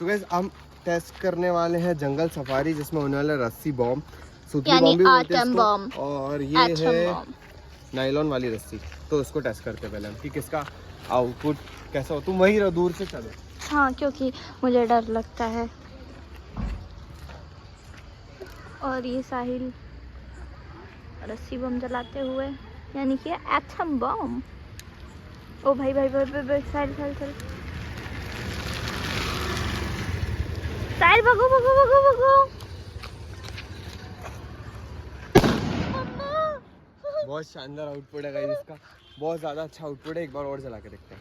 तो गाइस हम टेस्ट करने वाले हैं जंगल सफारी, जिसमें होने वाला रस्सी बॉम्ब, सूतली बॉम्ब भी बोलते हैं इसको, और ये है नायलॉन वाली रस्सी। तो इसको टेस्ट करते हैं पहले हम कि किसका आउटपुट कैसा हो। तुम वहीं रहो, दूर से चलो। हाँ, क्योंकि मुझे डर लगता है। और ये साहिल रस्सी बम जलाते हुए, यानी कि एटम बम। ओ भाई भाई भाई भाई, साहिल साहिल साहिल साहिल, भगो भगो भगो भगो। बहुत शानदार आउटपुट है गाइस इसका, बहुत ज़्यादा अच्छा आउटपुट है। एक बार और जला के देखते हैं।